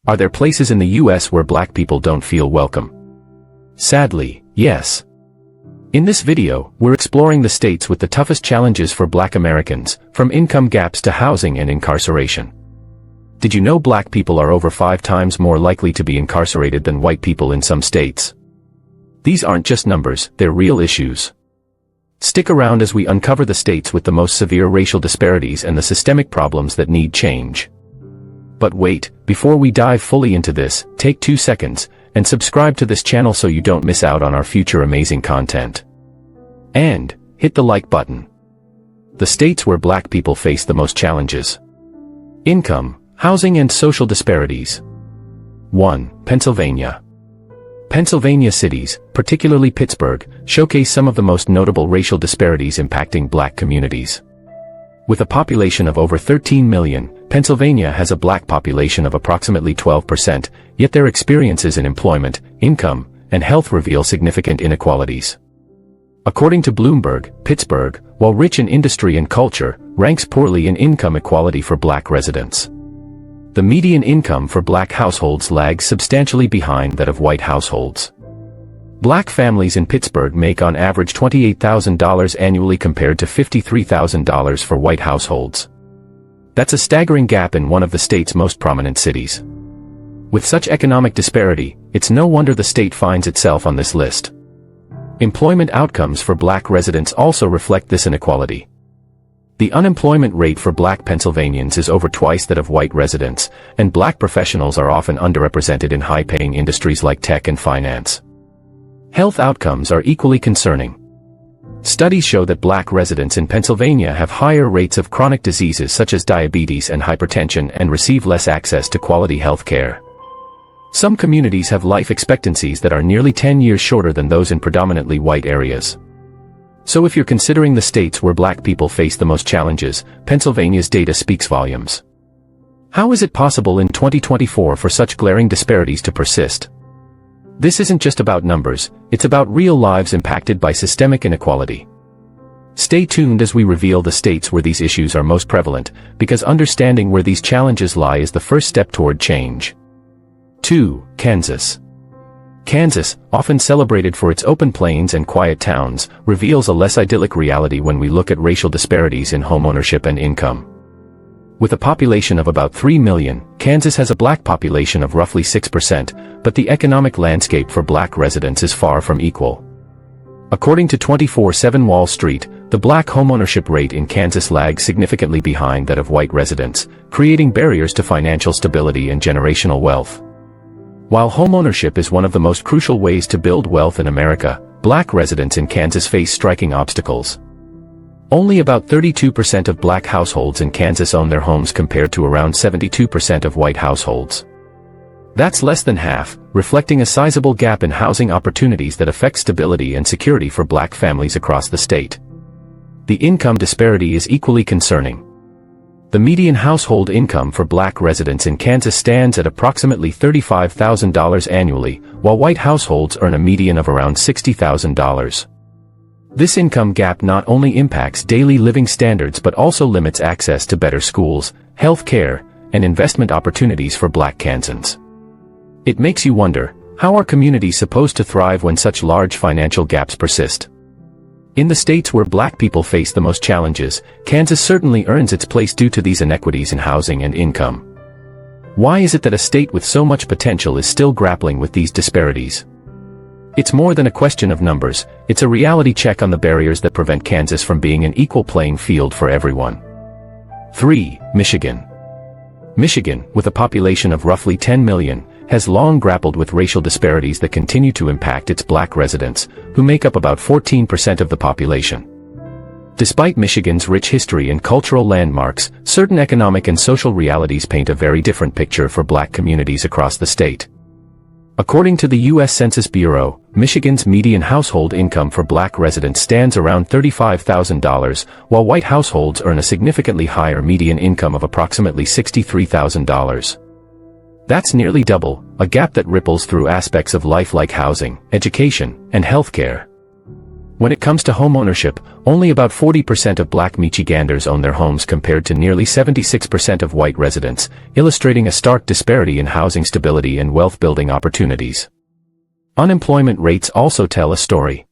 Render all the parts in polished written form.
Are there places in the US where black people don't feel welcome? Sadly, yes. In this video, we're exploring the states with the toughest challenges for black Americans, from income gaps to housing and incarceration. Did you know black people are over 5 times more likely to be incarcerated than white people in some states? These aren't just numbers, they're real issues. Stick around as we uncover the states with the most severe racial disparities and the systemic problems that need change. But wait, before we dive fully into this, take 2 seconds and subscribe to this channel so you don't miss out on our future amazing content. And hit the like button. The states where black people face the most challenges. Income, housing and social disparities. 1. Pennsylvania. Pennsylvania cities, particularly Pittsburgh, showcase some of the most notable racial disparities impacting black communities. With a population of over 13 million, Pennsylvania has a black population of approximately 12%, yet their experiences in employment, income, and health reveal significant inequalities. According to Bloomberg, Pittsburgh, while rich in industry and culture, ranks poorly in income equality for black residents. The median income for black households lags substantially behind that of white households. Black families in Pittsburgh make on average $28,000 annually compared to $53,000 for white households. That's a staggering gap in one of the state's most prominent cities. With such economic disparity, it's no wonder the state finds itself on this list. Employment outcomes for black residents also reflect this inequality. The unemployment rate for black Pennsylvanians is over twice that of white residents, and black professionals are often underrepresented in high-paying industries like tech and finance. Health outcomes are equally concerning. Studies show that black residents in Pennsylvania have higher rates of chronic diseases such as diabetes and hypertension and receive less access to quality health care. Some communities have life expectancies that are nearly 10 years shorter than those in predominantly white areas. So if you're considering the states where black people face the most challenges, Pennsylvania's data speaks volumes. How is it possible in 2024 for such glaring disparities to persist? This isn't just about numbers, it's about real lives impacted by systemic inequality. Stay tuned as we reveal the states where these issues are most prevalent, because understanding where these challenges lie is the first step toward change. 2. Kansas. Kansas, often celebrated for its open plains and quiet towns, reveals a less idyllic reality when we look at racial disparities in homeownership and income. With a population of about 3 million, Kansas has a black population of roughly 6%, but the economic landscape for black residents is far from equal. According to 24/7 Wall Street, the black homeownership rate in Kansas lags significantly behind that of white residents, creating barriers to financial stability and generational wealth. While homeownership is one of the most crucial ways to build wealth in America, black residents in Kansas face striking obstacles. Only about 32% of black households in Kansas own their homes compared to around 72% of white households. That's less than half, reflecting a sizable gap in housing opportunities that affect stability and security for black families across the state. The income disparity is equally concerning. The median household income for black residents in Kansas stands at approximately $35,000 annually, while white households earn a median of around $60,000. This income gap not only impacts daily living standards but also limits access to better schools, health care, and investment opportunities for black Kansans. It makes you wonder, how are communities supposed to thrive when such large financial gaps persist? In the states where black people face the most challenges, Kansas certainly earns its place due to these inequities in housing and income. Why is it that a state with so much potential is still grappling with these disparities? It's more than a question of numbers, it's a reality check on the barriers that prevent Kansas from being an equal playing field for everyone. 3. Michigan. Michigan, with a population of roughly 10 million, has long grappled with racial disparities that continue to impact its black residents, who make up about 14% of the population. Despite Michigan's rich history and cultural landmarks, certain economic and social realities paint a very different picture for black communities across the state. According to the U.S. Census Bureau, Michigan's median household income for black residents stands around $35,000, while white households earn a significantly higher median income of approximately $63,000. That's nearly double, a gap that ripples through aspects of life like housing, education, and healthcare. When it comes to homeownership, only about 40% of Black Michiganders own their homes compared to nearly 76% of white residents, illustrating a stark disparity in housing stability and wealth-building opportunities. Unemployment rates also tell a story.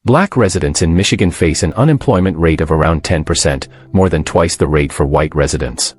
Black residents in Michigan face an unemployment rate of around 10%, more than twice the rate for white residents.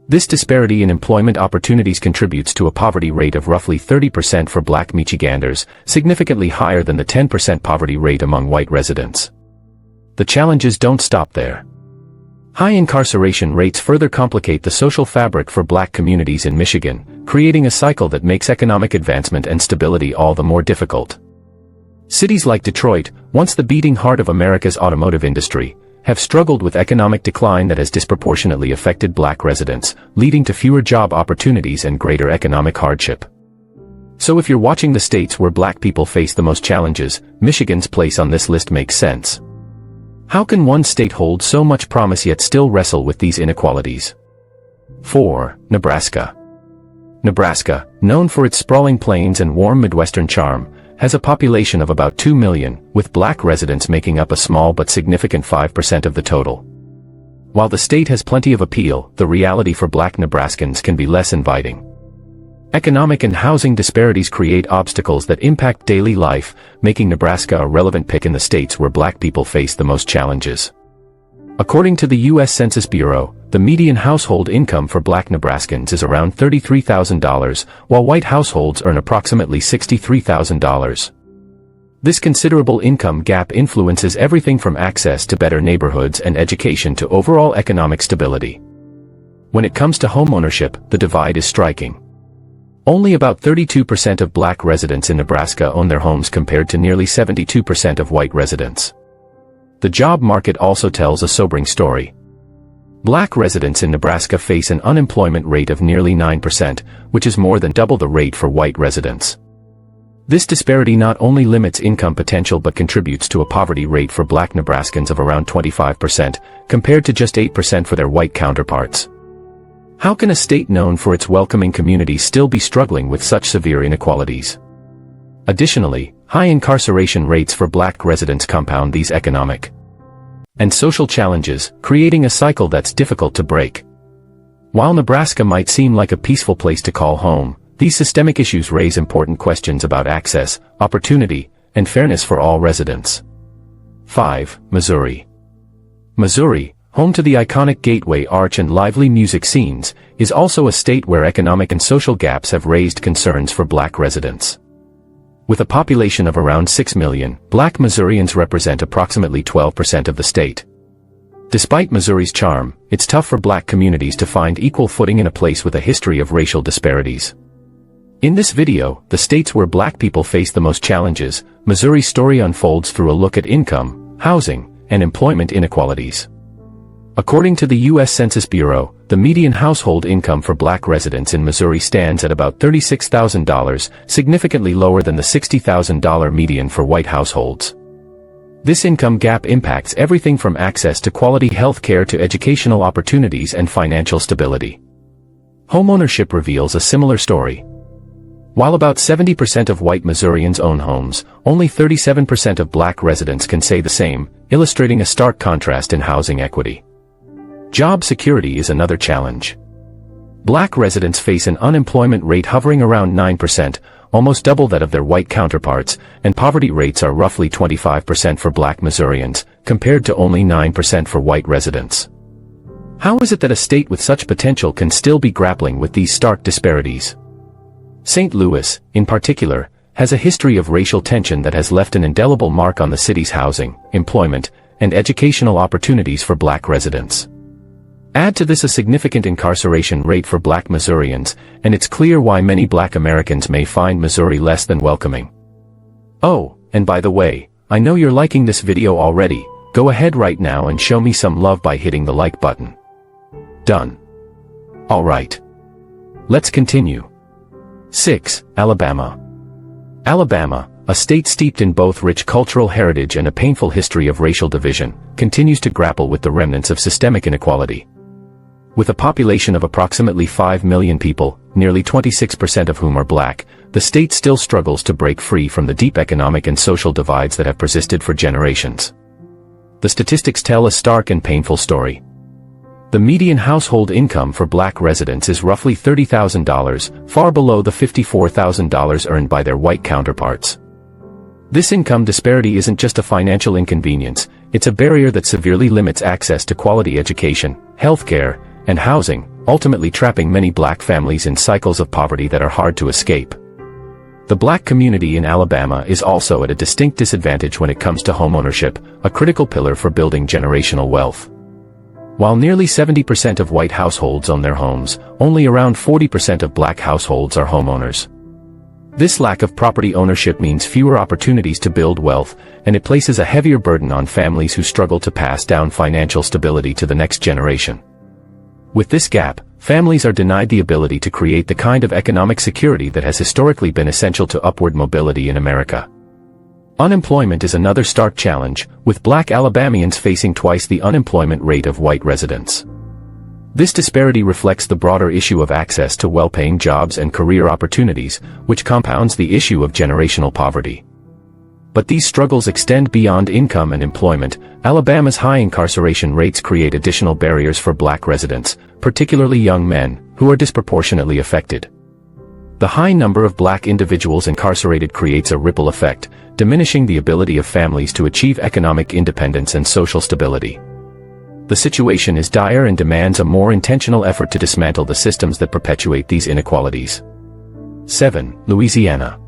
This disparity in employment opportunities contributes to a poverty rate of roughly 30% for Black Michiganders, significantly higher than the 10% poverty rate among white residents. The challenges don't stop there. High incarceration rates further complicate the social fabric for Black communities in Michigan, creating a cycle that makes economic advancement and stability all the more difficult. Cities like Detroit, once the beating heart of America's automotive industry, have struggled with economic decline that has disproportionately affected Black residents, leading to fewer job opportunities and greater economic hardship. So if you're watching the states where Black people face the most challenges, Michigan's place on this list makes sense. How can one state hold so much promise yet still wrestle with these inequalities? 4. Nebraska. Nebraska, known for its sprawling plains and warm Midwestern charm, has a population of about 2 million, with Black residents making up a small but significant 5% of the total. While the state has plenty of appeal, the reality for Black Nebraskans can be less inviting. Economic and housing disparities create obstacles that impact daily life, making Nebraska a relevant pick in the states where Black people face the most challenges. According to the U.S. Census Bureau, the median household income for Black Nebraskans is around $33,000, while white households earn approximately $63,000. This considerable income gap influences everything from access to better neighborhoods and education to overall economic stability. When it comes to homeownership, the divide is striking. Only about 32% of Black residents in Nebraska own their homes compared to nearly 72% of white residents. The job market also tells a sobering story. Black residents in Nebraska face an unemployment rate of nearly 9%, which is more than double the rate for white residents. This disparity not only limits income potential but contributes to a poverty rate for Black Nebraskans of around 25%, compared to just 8% for their white counterparts. How can a state known for its welcoming communities still be struggling with such severe inequalities? Additionally, high incarceration rates for Black residents compound these economic and social challenges, creating a cycle that's difficult to break. While Nebraska might seem like a peaceful place to call home, these systemic issues raise important questions about access, opportunity, and fairness for all residents. 5. Missouri. Missouri, home to the iconic Gateway Arch and lively music scenes, is also a state where economic and social gaps have raised concerns for Black residents. With a population of around 6 million, Black Missourians represent approximately 12% of the state. Despite Missouri's charm, it's tough for Black communities to find equal footing in a place with a history of racial disparities. In this video, the states where Black people face the most challenges, Missouri's story unfolds through a look at income, housing, and employment inequalities. According to the U.S. Census Bureau, the median household income for Black residents in Missouri stands at about $36,000, significantly lower than the $60,000 median for white households. This income gap impacts everything from access to quality health care to educational opportunities and financial stability. Homeownership reveals a similar story. While about 70% of white Missourians own homes, only 37% of Black residents can say the same, illustrating a stark contrast in housing equity. Job security is another challenge. Black residents face an unemployment rate hovering around 9%, almost double that of their white counterparts, and poverty rates are roughly 25% for Black Missourians, compared to only 9% for white residents. How is it that a state with such potential can still be grappling with these stark disparities? St. Louis, in particular, has a history of racial tension that has left an indelible mark on the city's housing, employment, and educational opportunities for Black residents. Add to this a significant incarceration rate for Black Missourians, and it's clear why many Black Americans may find Missouri less than welcoming. Oh, and by the way, I know you're liking this video already. Go ahead right now and show me some love by hitting the like button. Done. Alright. Let's continue. 6. Alabama. Alabama, a state steeped in both rich cultural heritage and a painful history of racial division, continues to grapple with the remnants of systemic inequality. With a population of approximately 5 million people, nearly 26% of whom are black, the state still struggles to break free from the deep economic and social divides that have persisted for generations. The statistics tell a stark and painful story. The median household income for black residents is roughly $30,000, far below the $54,000 earned by their white counterparts. This income disparity isn't just a financial inconvenience, it's a barrier that severely limits access to quality education, healthcare, and housing, ultimately trapping many black families in cycles of poverty that are hard to escape. The black community in Alabama is also at a distinct disadvantage when it comes to homeownership, a critical pillar for building generational wealth. While nearly 70% of white households own their homes, only around 40% of black households are homeowners. This lack of property ownership means fewer opportunities to build wealth, and it places a heavier burden on families who struggle to pass down financial stability to the next generation. With this gap, families are denied the ability to create the kind of economic security that has historically been essential to upward mobility in America. Unemployment is another stark challenge, with black Alabamians facing twice the unemployment rate of white residents. This disparity reflects the broader issue of access to well-paying jobs and career opportunities, which compounds the issue of generational poverty. But these struggles extend beyond income and employment. Alabama's high incarceration rates create additional barriers for black residents, particularly young men, who are disproportionately affected. The high number of black individuals incarcerated creates a ripple effect, diminishing the ability of families to achieve economic independence and social stability. The situation is dire and demands a more intentional effort to dismantle the systems that perpetuate these inequalities. 7. Louisiana.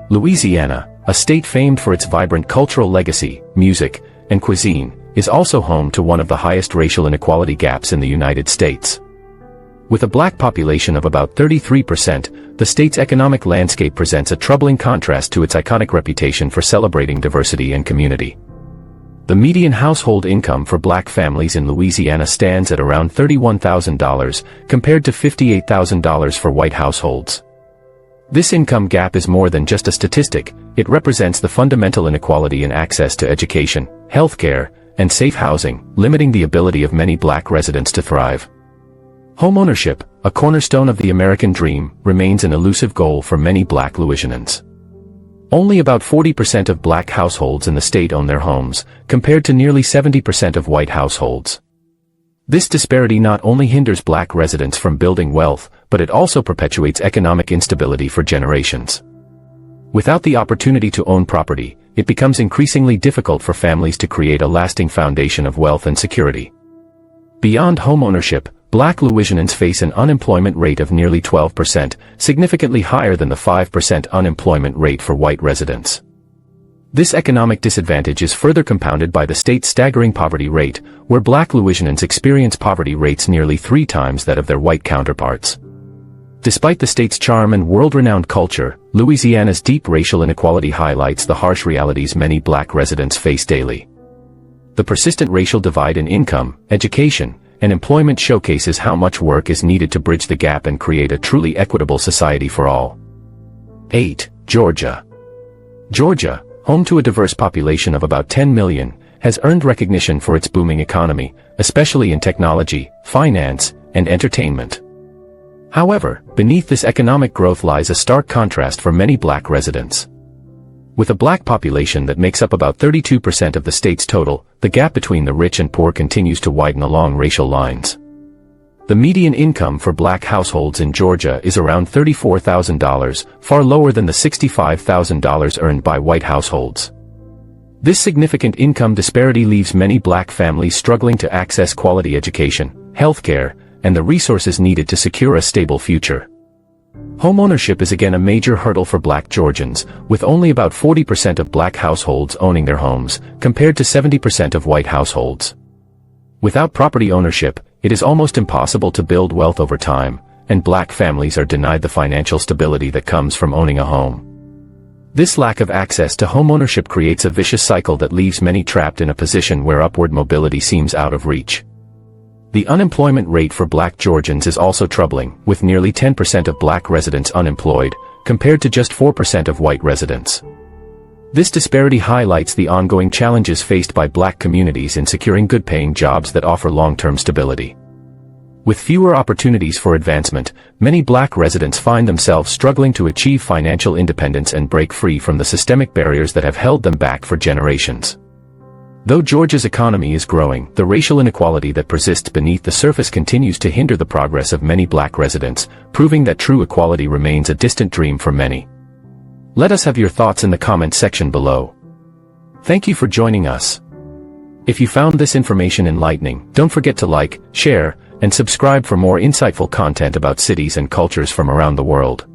Louisiana, a state famed for its vibrant cultural legacy, music, and cuisine, is also home to one of the highest racial inequality gaps in the United States. With a black population of about 33%, the state's economic landscape presents a troubling contrast to its iconic reputation for celebrating diversity and community. The median household income for black families in Louisiana stands at around $31,000, compared to $58,000 for white households. This income gap is more than just a statistic, it represents the fundamental inequality in access to education, healthcare, and safe housing, limiting the ability of many black residents to thrive. Homeownership, a cornerstone of the American dream, remains an elusive goal for many black Louisianans. Only about 40% of black households in the state own their homes, compared to nearly 70% of white households. This disparity not only hinders black residents from building wealth, but it also perpetuates economic instability for generations. Without the opportunity to own property, it becomes increasingly difficult for families to create a lasting foundation of wealth and security. Beyond homeownership, black Louisianans face an unemployment rate of nearly 12%, significantly higher than the 5% unemployment rate for white residents. This economic disadvantage is further compounded by the state's staggering poverty rate, where black Louisianans experience poverty rates nearly 3 times that of their white counterparts. Despite the state's charm and world-renowned culture, Louisiana's deep racial inequality highlights the harsh realities many black residents face daily. The persistent racial divide in income, education, and employment showcases how much work is needed to bridge the gap and create a truly equitable society for all. 8. Georgia. Georgia, home to a diverse population of about 10 million, has earned recognition for its booming economy, especially in technology, finance, and entertainment. However, beneath this economic growth lies a stark contrast for many black residents. With a black population that makes up about 32% of the state's total, the gap between the rich and poor continues to widen along racial lines. The median income for black households in Georgia is around $34,000, far lower than the $65,000 earned by white households. This significant income disparity leaves many black families struggling to access quality education, healthcare, and the resources needed to secure a stable future. Homeownership is again a major hurdle for black Georgians, with only about 40% of black households owning their homes, compared to 70% of white households. Without property ownership, it is almost impossible to build wealth over time, and black families are denied the financial stability that comes from owning a home. This lack of access to homeownership creates a vicious cycle that leaves many trapped in a position where upward mobility seems out of reach. The unemployment rate for black Georgians is also troubling, with nearly 10% of black residents unemployed, compared to just 4% of white residents. This disparity highlights the ongoing challenges faced by black communities in securing good-paying jobs that offer long-term stability. With fewer opportunities for advancement, many black residents find themselves struggling to achieve financial independence and break free from the systemic barriers that have held them back for generations. Though Georgia's economy is growing, the racial inequality that persists beneath the surface continues to hinder the progress of many black residents, proving that true equality remains a distant dream for many. Let us have your thoughts in the comment section below. Thank you for joining us. If you found this information enlightening, don't forget to like, share, and subscribe for more insightful content about cities and cultures from around the world.